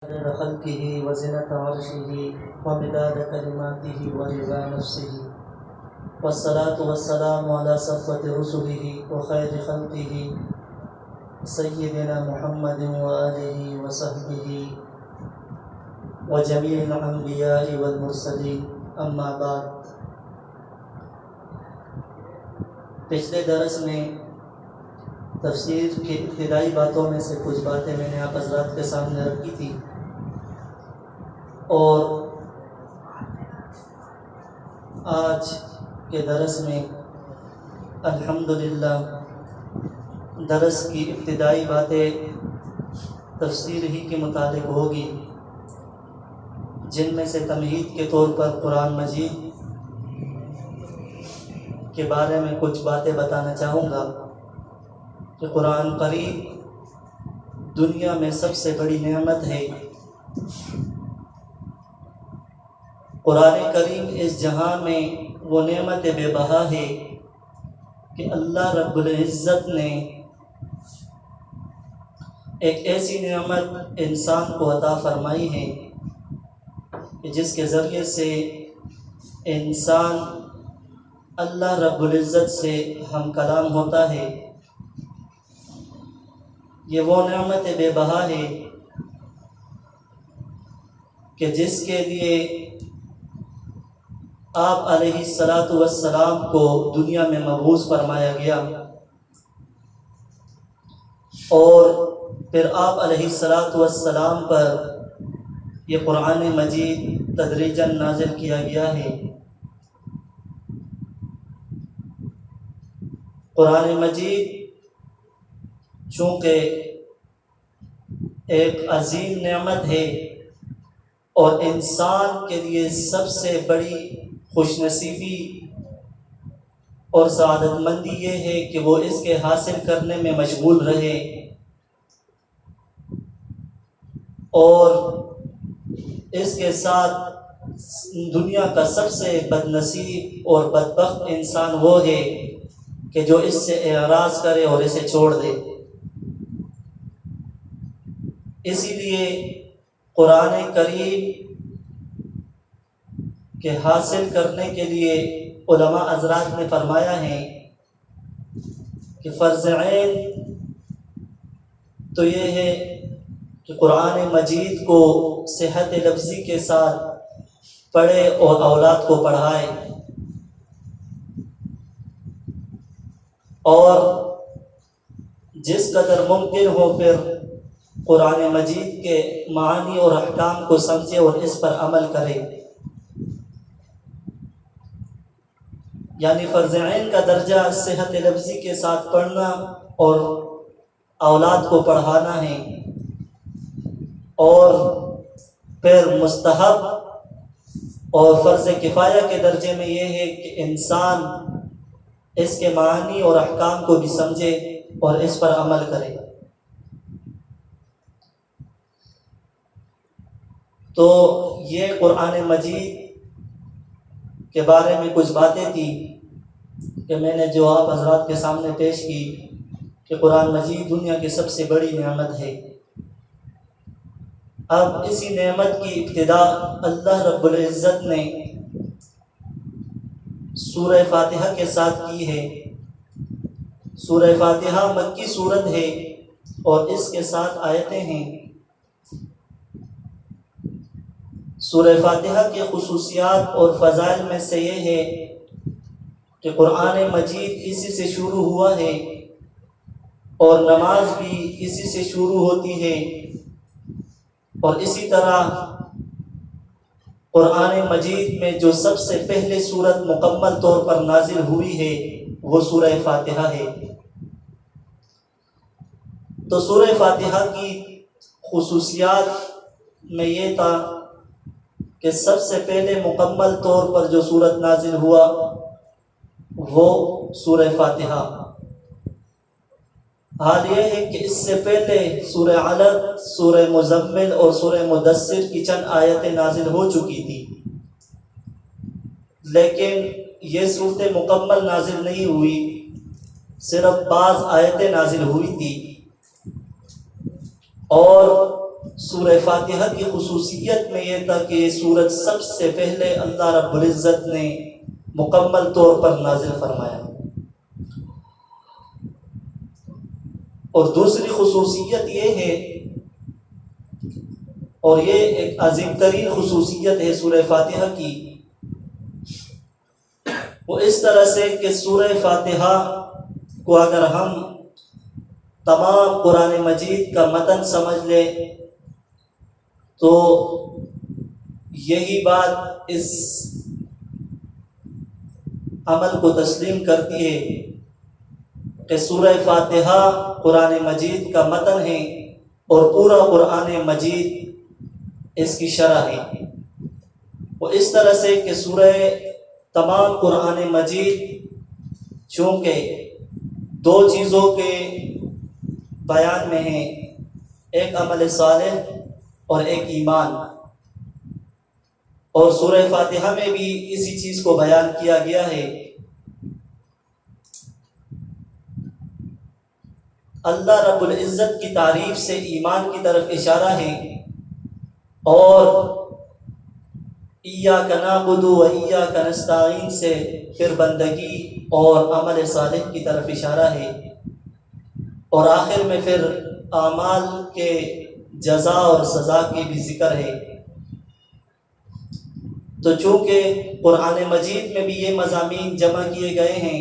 عدد خلقه وزنة عرشه ومداد كلماته ورضا نفسه، والصلاة والسلام على صفوة رسله وخير خلقه سيدنا محمد وآله وصحبه وجميع الأنبياء والمرسلين، اما بعد۔ پچھلے درس میں تفسیر کی ابتدائی باتوں میں سے کچھ باتیں میں نے آپ حضرات کے سامنے رکھی تھی، اور آج کے درس میں الحمدللہ درس کی ابتدائی باتیں تفسیر ہی کے متعلق ہوگی، جن میں سے تمہید کے طور پر قرآن مجید کے بارے میں کچھ باتیں بتانا چاہوں گا کہ قرآن کریم دنیا میں سب سے بڑی نعمت ہے۔ قرآن کریم اس جہاں میں وہ نعمت بے بہا ہے کہ اللہ رب العزت نے ایک ایسی نعمت انسان کو عطا فرمائی ہے کہ جس کے ذریعے سے انسان اللہ رب العزت سے ہم کلام ہوتا ہے۔ یہ وہ نعمت بے بہا ہے کہ جس کے لیے آپ علیہ السلام کو دنیا میں مبعوث فرمایا گیا، اور پھر آپ علیہ السلام پر یہ قرآن مجید تدریجاً نازل کیا گیا ہے۔ قرآن مجید چونکہ ایک عظیم نعمت ہے اور انسان کے لیے سب سے بڑی خوش نصیبی اور سعادت مندی یہ ہے کہ وہ اس کے حاصل کرنے میں مشغول رہے، اور اس کے ساتھ دنیا کا سب سے بد نصیب اور بدبخت انسان وہ ہے کہ جو اس سے اعراض کرے اور اسے چھوڑ دے۔ اسی لیے قرآن کریم کے حاصل کرنے کے لیے علماء حضرات نے فرمایا ہے کہ فرض عین تو یہ ہے کہ قرآن مجید کو صحت لفظی کے ساتھ پڑھے اور اولاد کو پڑھائے، اور جس قدر ممکن ہو پھر قرآن مجید کے معانی اور احکام کو سمجھے اور اس پر عمل کرے۔ یعنی فرض عین کا درجہ صحت لفظی کے ساتھ پڑھنا اور اولاد کو پڑھانا ہے، اور پھر مستحب اور فرض کفایہ کے درجے میں یہ ہے کہ انسان اس کے معانی اور احکام کو بھی سمجھے اور اس پر عمل کرے۔ تو یہ قرآن مجید کے بارے میں کچھ باتیں تھیں کہ میں نے جو آپ حضرات کے سامنے پیش کی کہ قرآن مجید دنیا کی سب سے بڑی نعمت ہے۔ اب اسی نعمت کی ابتدا اللہ رب العزت نے سورہ فاتحہ کے ساتھ کی ہے۔ سورہ فاتحہ مکی سورت ہے اور اس کے ساتھ آیتیں ہیں۔ سورہ فاتحہ کی خصوصیات اور فضائل میں سے یہ ہے کہ قرآن مجید اسی سے شروع ہوا ہے، اور نماز بھی اسی سے شروع ہوتی ہے، اور اسی طرح قرآن مجید میں جو سب سے پہلے سورت مکمل طور پر نازل ہوئی ہے وہ سورہ فاتحہ ہے۔ تو سورہ فاتحہ کی خصوصیات میں یہ تھا کہ سب سے پہلے مکمل طور پر جو سورت نازل ہوا وہ سورہ فاتحہ۔ حال یہ ہے کہ اس سے پہلے سورہ علق، سورہ مزمل اور سورہ مدثر کی چند آیتیں نازل ہو چکی تھی، لیکن یہ صورتیں مکمل نازل نہیں ہوئی، صرف بعض آیتیں نازل ہوئی تھی، اور سورہ فاتحہ کی خصوصیت میں یہ تھا کہ یہ سورت سب سے پہلے اللہ رب العزت نے مکمل طور پر نازل فرمایا، اور دوسری خصوصیت یہ ہے، اور یہ ایک عظیم ترین خصوصیت ہے سورہ فاتحہ کی، وہ اس طرح سے کہ سورہ فاتحہ کو اگر ہم تمام قرآن مجید کا متن سمجھ لیں تو یہی بات اس عمل کو تسلیم کرتی ہے کہ سورہ فاتحہ قرآن مجید کا متن ہے اور پورا قرآن مجید اس کی شرح ہے۔ وہ اس طرح سے کہ سورہ تمام قرآن مجید چونکہ دو چیزوں کے بیان میں ہیں، ایک عمل صالح اور ایک ایمان، اور سورہ فاتحہ میں بھی اسی چیز کو بیان کیا گیا ہے۔ اللہ رب العزت کی تعریف سے ایمان کی طرف اشارہ ہے، اور ایاک نعبد و ایاک نستعین سے پھر بندگی اور عمل صالح کی طرف اشارہ ہے، اور آخر میں پھر اعمال کے جزا اور سزا کی بھی ذکر ہے۔ تو چونکہ قرآن مجید میں بھی یہ مضامین جمع کیے گئے ہیں،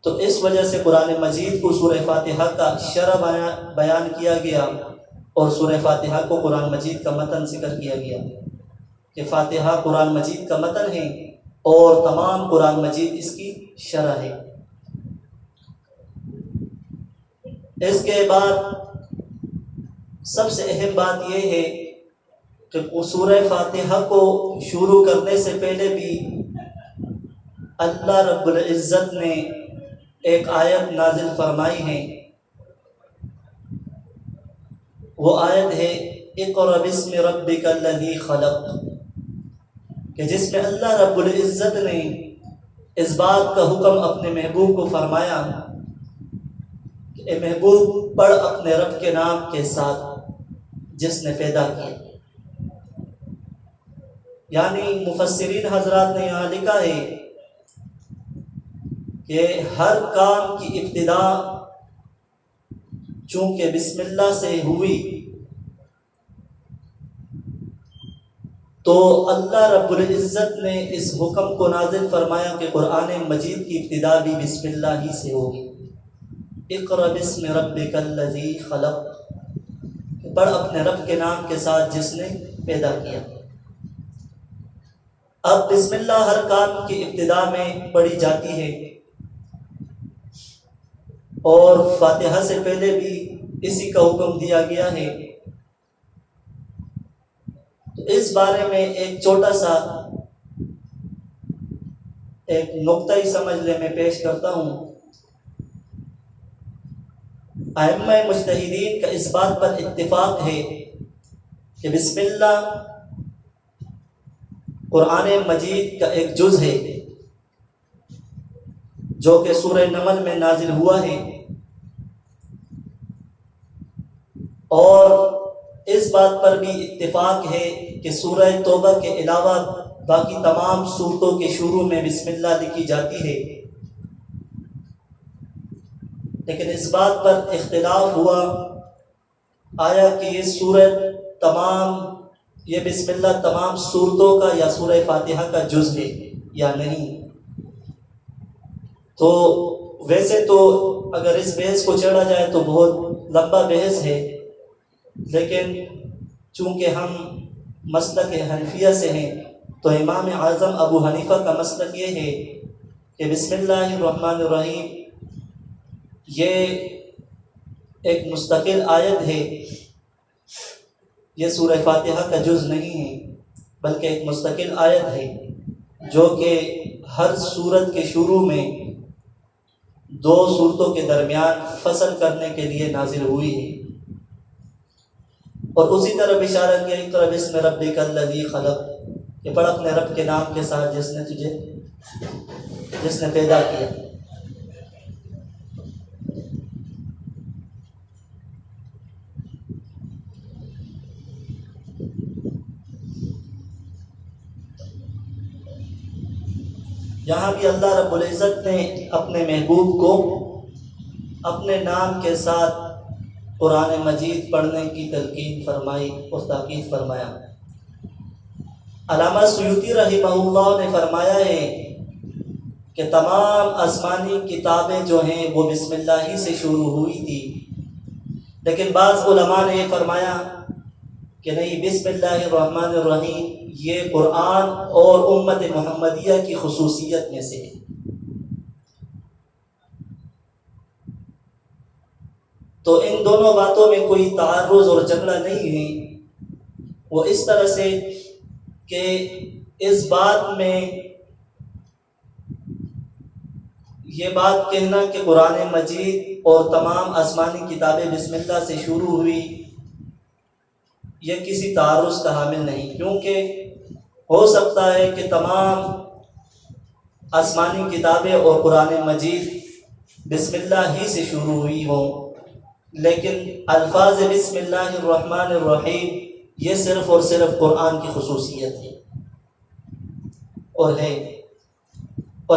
تو اس وجہ سے قرآن مجید کو سورہ فاتحہ کا شرح بیان کیا گیا، اور سورہ فاتحہ کو قرآن مجید کا متن ذکر کیا گیا کہ فاتحہ قرآن مجید کا متن ہے اور تمام قرآن مجید اس کی شرح ہے۔ اس کے بعد سب سے اہم بات یہ ہے کہ سورہ فاتحہ کو شروع کرنے سے پہلے بھی اللہ رب العزت نے ایک آیت نازل فرمائی ہے، وہ آیت ہے اقرأ باسم ربک الذی خلق، کہ جس میں اللہ رب العزت نے اس بات کا حکم اپنے محبوب کو فرمایا کہ اے محبوب پڑھ اپنے رب کے نام کے ساتھ جس نے پیدا کیا۔ یعنی مفسرین حضرات نے یہاں لکھا ہے کہ ہر کام کی ابتدا چونکہ بسم اللہ سے ہوئی، تو اللہ رب العزت نے اس حکم کو نازل فرمایا کہ قرآن مجید کی ابتدا بھی بسم اللہ ہی سے ہوگی۔ اقرأ باسم ربک الذی خلق، پڑھ اپنے رب کے نام کے ساتھ جس نے پیدا کیا۔ اب بسم اللہ ہر کام کی ابتدا میں پڑھی جاتی ہے، اور فاتحہ سے پہلے بھی اسی کا حکم دیا گیا ہے۔ تو اس بارے میں ایک چھوٹا سا ایک نقطہ ہی سمجھ لے میں پیش کرتا ہوں۔ ائمہ مجتہدین کا اس بات پر اتفاق ہے کہ بسم اللہ قرآن مجید کا ایک جز ہے جو کہ سورہ نمل میں نازل ہوا ہے، اور اس بات پر بھی اتفاق ہے کہ سورہ توبہ کے علاوہ باقی تمام سورتوں کے شروع میں بسم اللہ لکھی جاتی ہے، لیکن اس بات پر اختلاف ہوا آیا کہ یہ سورت تمام یہ بسم اللہ تمام سورتوں کا یا سورہ فاتحہ کا جز ہے یا نہیں۔ تو ویسے تو اگر اس بحث کو چڑھا جائے تو بہت لمبا بحث ہے، لیکن چونکہ ہم مسلک حنفیہ سے ہیں تو امام اعظم ابو حنیفہ کا مسلک یہ ہے کہ بسم اللہ الرحمن الرحیم یہ ایک مستقل آیت ہے، یہ سورہ فاتحہ کا جز نہیں ہے بلکہ ایک مستقل آیت ہے جو کہ ہر سورت کے شروع میں دو سورتوں کے درمیان فصل کرنے کے لیے نازل ہوئی ہے، اور اسی طرح اشارہ کیا اقرأ باسم ربک الذی خلق، کہ پڑھ اپنے رب کے نام کے ساتھ جس نے پیدا کیا۔ یہاں بھی اللہ رب العزت نے اپنے محبوب کو اپنے نام کے ساتھ قرآن مجید پڑھنے کی تلقین فرمائی اور تاکید فرمایا۔ علامہ سیوطی رحمہ اللہ نے فرمایا ہے کہ تمام آسمانی کتابیں جو ہیں وہ بسم اللہ ہی سے شروع ہوئی تھی، لیکن بعض علماء نے یہ فرمایا کہ نہیں، بسم اللہ الرحمن الرحیم یہ قرآن اور امت محمدیہ کی خصوصیت میں سے ہے۔ تو ان دونوں باتوں میں کوئی تعارض اور جھگڑا نہیں ہے، وہ اس طرح سے کہ اس بات میں یہ بات کہنا کہ قرآن مجید اور تمام آسمانی کتابیں بسم اللہ سے شروع ہوئی، یہ کسی تعارض کا حامل نہیں، کیونکہ ہو سکتا ہے کہ تمام آسمانی کتابیں اور قرآن مجید بسم اللہ ہی سے شروع ہوئی ہوں، لیکن الفاظ بسم اللہ الرحمن الرحیم یہ صرف اور صرف قرآن کی خصوصیت ہے اور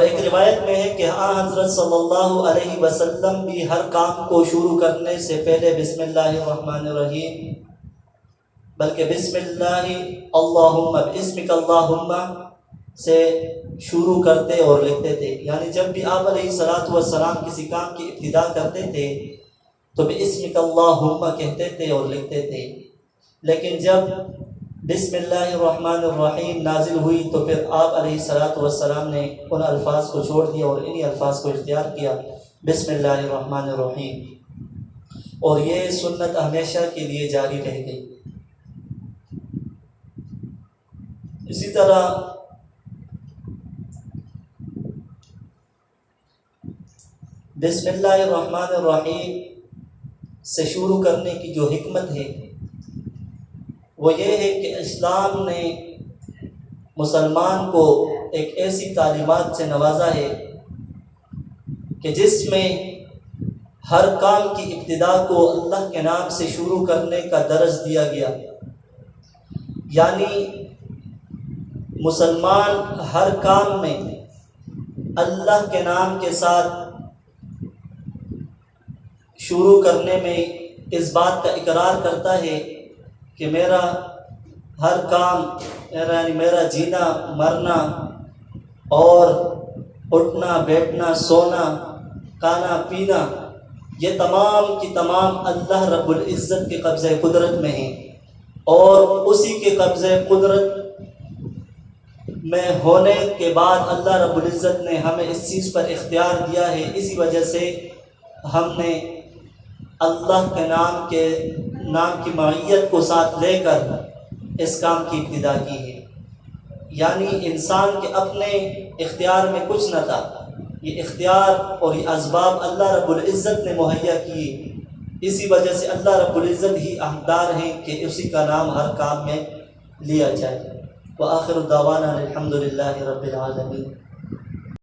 ایک روایت میں ہے کہ حضرت صلی اللہ علیہ وسلم بھی ہر کام کو شروع کرنے سے پہلے بسم اللہ الرحمن الرحیم بلکہ بسم اللہ اللہم باسمک اللہم سے شروع کرتے اور لکھتے تھے، یعنی جب بھی آپ علیہ السلام کسی کام کی ابتدا کرتے تھے تو باسمک اللہم کہتے تھے اور لکھتے تھے، لیکن جب بسم اللہ الرحمن الرحیم نازل ہوئی تو پھر آپ علیہ السلام نے ان الفاظ کو چھوڑ دیا اور انہی الفاظ کو اختیار کیا، بسم اللہ الرحمن الرحیم، اور یہ سنت ہمیشہ کے لیے جاری رہ گئی۔ اسی طرح بسم اللہ الرحمن الرحیم سے شروع کرنے کی جو حکمت ہے وہ یہ ہے کہ اسلام نے مسلمان کو ایک ایسی تعلیمات سے نوازا ہے کہ جس میں ہر کام کی ابتدا کو اللہ کے نام سے شروع کرنے کا درس دیا گیا، یعنی مسلمان ہر کام میں اللہ کے نام کے ساتھ شروع کرنے میں اس بات کا اقرار کرتا ہے کہ میرا ہر کام یعنی میرا جینا مرنا اور اٹھنا بیٹھنا سونا کھانا پینا یہ تمام کی تمام اللہ رب العزت کے قبضہ قدرت میں ہیں، اور اسی کے قبضہ قدرت میں ہونے کے بعد اللہ رب العزت نے ہمیں اس چیز پر اختیار دیا ہے، اسی وجہ سے ہم نے اللہ کے نام کی معیت کو ساتھ لے کر اس کام کی ابتدا کی ہے، یعنی انسان کے اپنے اختیار میں کچھ نہ تھا، یہ اختیار اور یہ اسباب اللہ رب العزت نے مہیا کیے، اسی وجہ سے اللہ رب العزت ہی حقدار ہیں کہ اسی کا نام ہر کام میں لیا جائے۔ وآخر دعوانا الحمد للہ رب العالمین۔